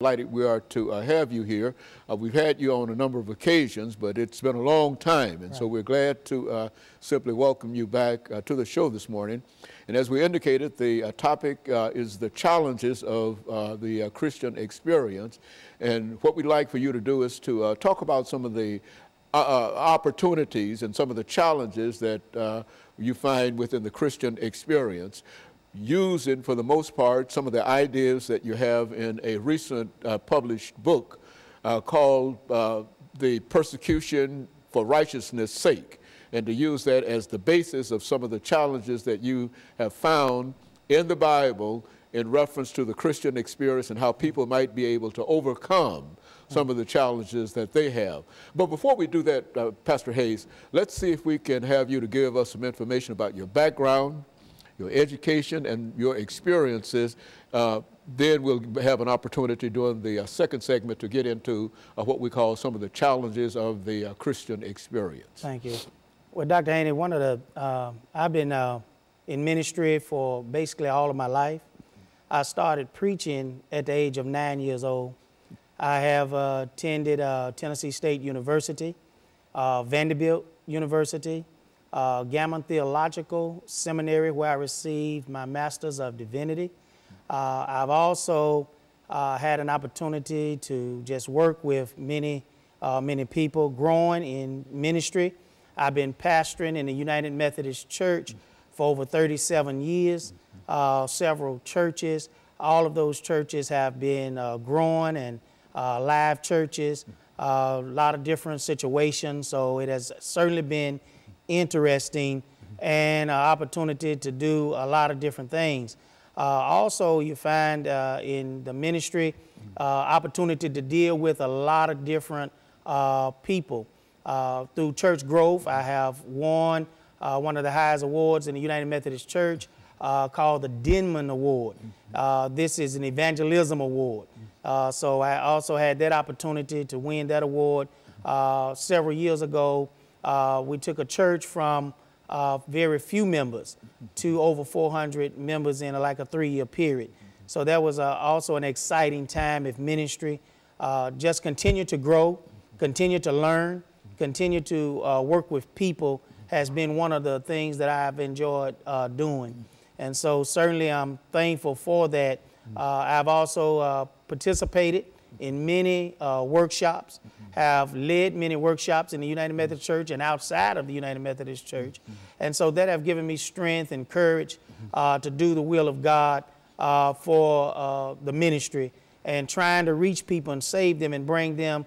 Delighted we are to have you here. We've had you on a number of occasions, but it's been a long time, and so we're glad to simply welcome you back to the show this morning. And as we indicated, the topic is the challenges of the Christian experience. And what we'd like for you to do is to talk about some of the opportunities and some of the challenges that you find within the Christian experience, using, for the most part, some of the ideas that you have in a recent published book called The Persecution for Righteousness' Sake, and to use that as the basis of some of the challenges that you have found in the Bible in reference to the Christian experience and how people might be able to overcome some of the challenges that they have. But before we do that, Pastor Hayes, let's see if we can have you to give us some information about your background, your education, and your experiences. Then we'll have an opportunity during the second segment to get into what we call some of the challenges of the Christian experience. Thank you. Well, Dr. Haney, I've been in ministry for basically all of my life. I started preaching at the age of 9 years old. I have attended Tennessee State University, Vanderbilt University, Gammon Theological Seminary, where I received my Master's of Divinity. I've also had an opportunity to just work with many people growing in ministry. I've been pastoring in the United Methodist Church for over 37 years, several churches. All of those churches have been growing and live churches, a lot of different situations. So it has certainly been interesting and an opportunity to do a lot of different things. Also, you find in the ministry opportunity to deal with a lot of different people. Through church growth, I have won one of the highest awards in the United Methodist Church called the Denman Award. This is an evangelism award. So I also had that opportunity to win that award several years ago. We took a church from very few members to over 400 members in like a 3-year period. So that was also an exciting time of ministry. Just continue to grow, continue to learn, continue to work with people has been one of the things that I've enjoyed doing. And so certainly I'm thankful for that. I've also participated in many workshops, have led many workshops in the United Methodist Church and outside of the United Methodist Church. And so that have given me strength and courage to do the will of God for the ministry and trying to reach people and save them and bring them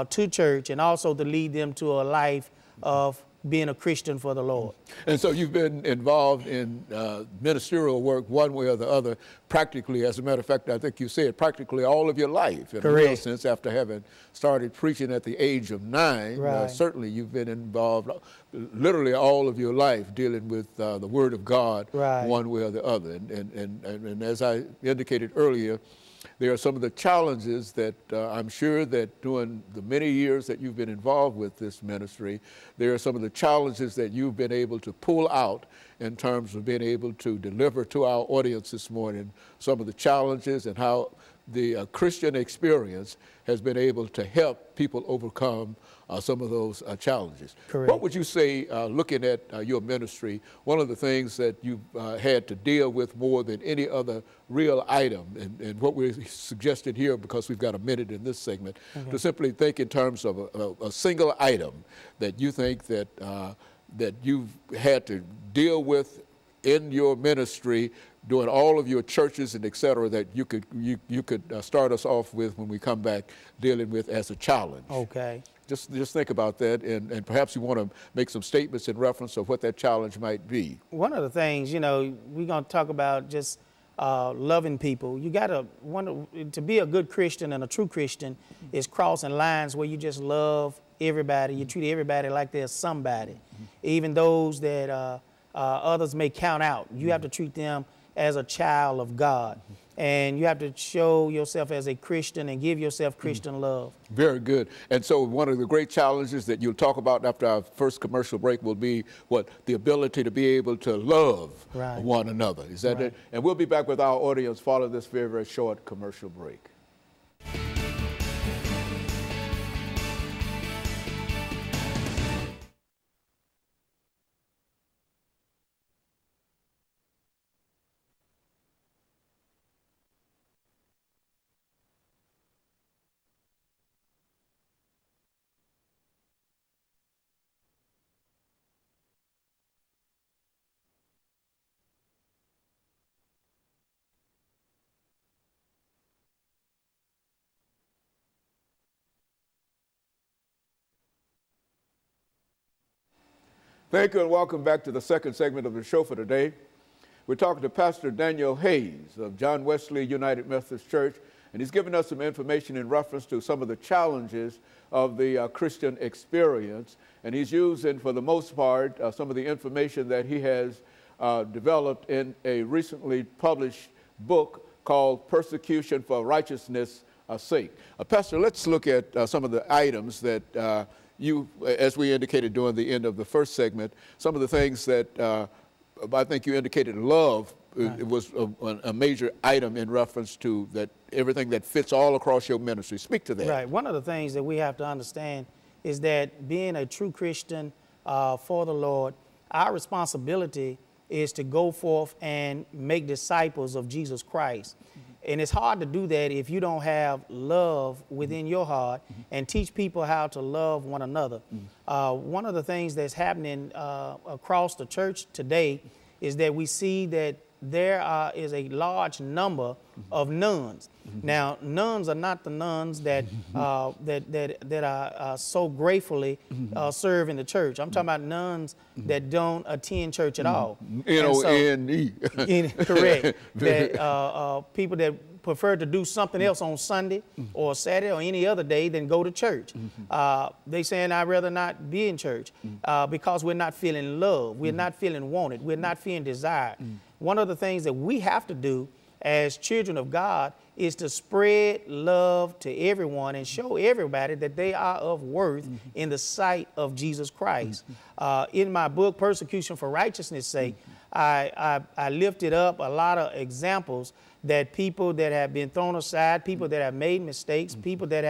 to church, and also to lead them to a life of being a Christian for the Lord. And so you've been involved in ministerial work one way or the other, practically, as a matter of fact, I think you said practically all of your life, in a real sense, after having started preaching at the age of 9. Right. Certainly you've been involved literally all of your life dealing with the Word of God, one way or the other. And as I indicated earlier, there are some of the challenges that I'm sure that during the many years that you've been involved with this ministry, there are some of the challenges that you've been able to pull out in terms of being able to deliver to our audience this morning, some of the challenges and how the Christian experience has been able to help people overcome some of those challenges. Correct. What would you say, looking at your ministry, one of the things that you've had to deal with more than any other real item, and what we're suggesting here, because we've got a minute in this segment, to simply think in terms of a single item that you think that, that you've had to deal with in your ministry, doing all of your churches and et cetera, that you could start us off with when we come back, dealing with as a challenge. Okay. Just think about that, and perhaps you want to make some statements in reference of what that challenge might be. One of the things, you know, we're going to talk about just loving people. You got to be a good Christian and a true Christian is crossing lines where you just love everybody. You treat everybody like they're somebody, even those that others may count out. You have to treat them as a child of God. And you have to show yourself as a Christian and give yourself Christian love. Very good. And so one of the great challenges that you'll talk about after our first commercial break will be what? The ability to be able to love one another. Is that it? And we'll be back with our audience following this very, very short commercial break. Thank you and welcome back to the second segment of the show for today. We're talking to Pastor Daniel Hayes of John Wesley United Methodist Church, and he's given us some information in reference to some of the challenges of the Christian experience. And he's using, for the most part, some of the information that he has developed in a recently published book called Persecution for Righteousness' Sake. Pastor, let's look at some of the items that you, as we indicated during the end of the first segment, some of the things that I think you indicated love. It was a major item in reference to that, everything that fits all across your ministry. Speak to that. Right. One of the things that we have to understand is that being a true Christian for the Lord, our responsibility is to go forth and make disciples of Jesus Christ. And it's hard to do that if you don't have love within your heart and teach people how to love one another. One of the things that's happening across the church today is that we see that there is a large number of nuns. Now, nuns are not the nuns that that are so gratefully serve in the church. I'm talking about nuns that don't attend church at all. N-O-N-E. Correct. That people that prefer to do something else on Sunday or Saturday or any other day than go to church. They saying, I'd rather not be in church because we're not feeling love. We're not feeling wanted. We're not feeling desired. One of the things that we have to do as children of God is to spread love to everyone and show everybody that they are of worth in the sight of Jesus Christ. In my book, Persecution for Righteousness' Sake, I lifted up a lot of examples that people that have been thrown aside, people that have made mistakes, people that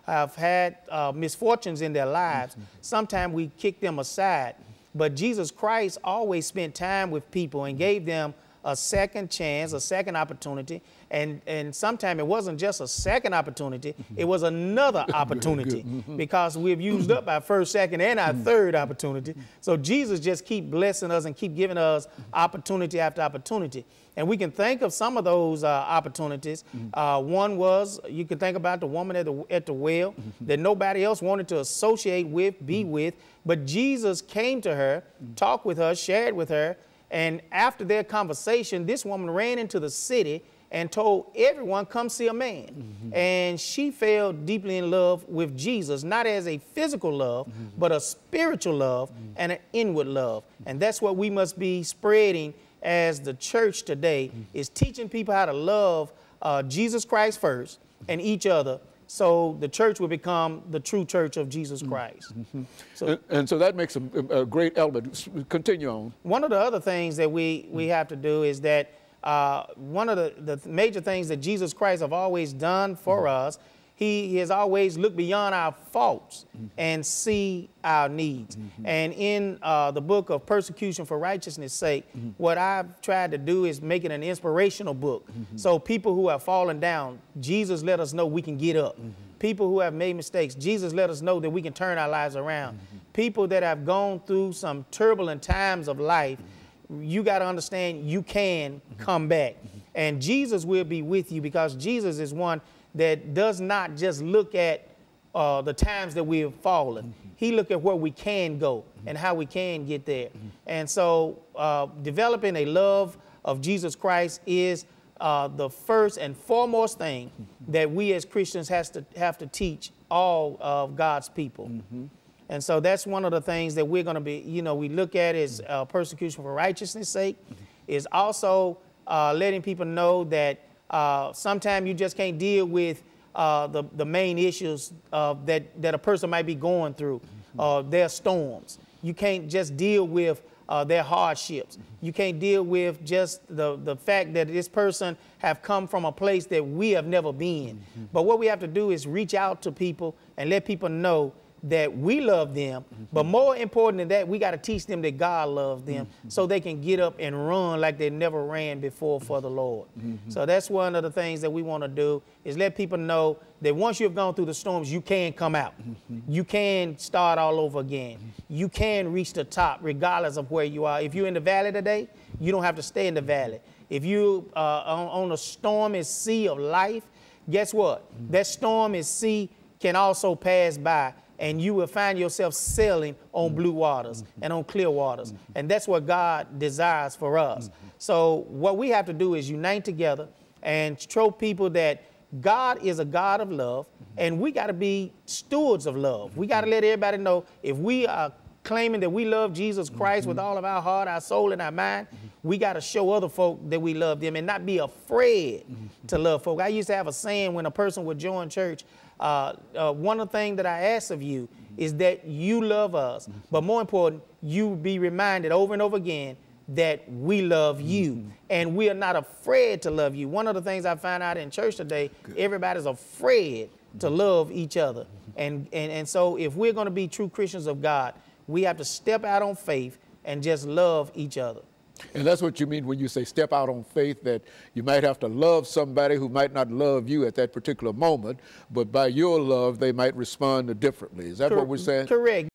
have had misfortunes in their lives. Sometimes we kick them aside. But Jesus Christ always spent time with people and gave them a second chance, a second opportunity. And sometimes it wasn't just a second opportunity, it was another opportunity because we've used up our first, second, and our third opportunity. So Jesus just keep blessing us and keep giving us opportunity after opportunity. And we can think of some of those opportunities. One was, you can think about the woman at the well that nobody else wanted to associate with, be with, but Jesus came to her, talked with her, shared with her, and after their conversation, this woman ran into the city and told everyone, come see a man. And she fell deeply in love with Jesus, not as a physical love, but a spiritual love and an inward love. And that's what we must be spreading as the church today, is teaching people how to love Jesus Christ first and each other, so the church will become the true church of Jesus Christ. And so that makes a great element. Continue on. One of the other things that we have to do is that one of the major things that Jesus Christ have always done for us, he has always looked beyond our faults and see our needs. And in the book of Persecution for Righteousness' Sake, what I've tried to do is make it an inspirational book. So people who have fallen down, Jesus let us know we can get up. People who have made mistakes, Jesus let us know that we can turn our lives around. People that have gone through some turbulent times of life, you got to understand you can come back. And Jesus will be with you, because Jesus is one that does not just look at the times that we have fallen. He look at where we can go and how we can get there. And so developing a love of Jesus Christ is the first and foremost thing that we as Christians have to teach all of God's people. And so that's one of the things that we're going to be, we look at is persecution for righteousness' sake, is also letting people know that sometimes you just can't deal with the main issues that a person might be going through, their storms. You can't just deal with their hardships. You can't deal with just the fact that this person have come from a place that we have never been. But what we have to do is reach out to people and let people know that we love them, but more important than that, we got to teach them that God loves them so they can get up and run like they never ran before for the Lord. So that's one of the things that we want to do, is let people know that once you've gone through the storms, you can come out. You can start all over again. You can reach the top regardless of where you are. If you're in the valley today, you don't have to stay in the valley. If you on a stormy sea of life, guess what? That stormy sea can also pass by. and you will find yourself sailing on blue waters and on clear waters. And that's what God desires for us. So what we have to do is unite together and show people that God is a God of love, and we got to be stewards of love. We got to let everybody know, if we are claiming that we love Jesus Christ with all of our heart, our soul, and our mind, we got to show other folk that we love them and not be afraid to love folk. I used to have a saying when a person would join church, one of the things that I ask of you is that you love us, but more important, you be reminded over and over again that we love you, and we are not afraid to love you. One of the things I find out in church today, everybody's afraid to love each other. And so if we're going to be true Christians of God, we have to step out on faith and just love each other. And that's what you mean when you say step out on faith, that you might have to love somebody who might not love you at that particular moment, but by your love, they might respond differently. Is that what we're saying? Correct.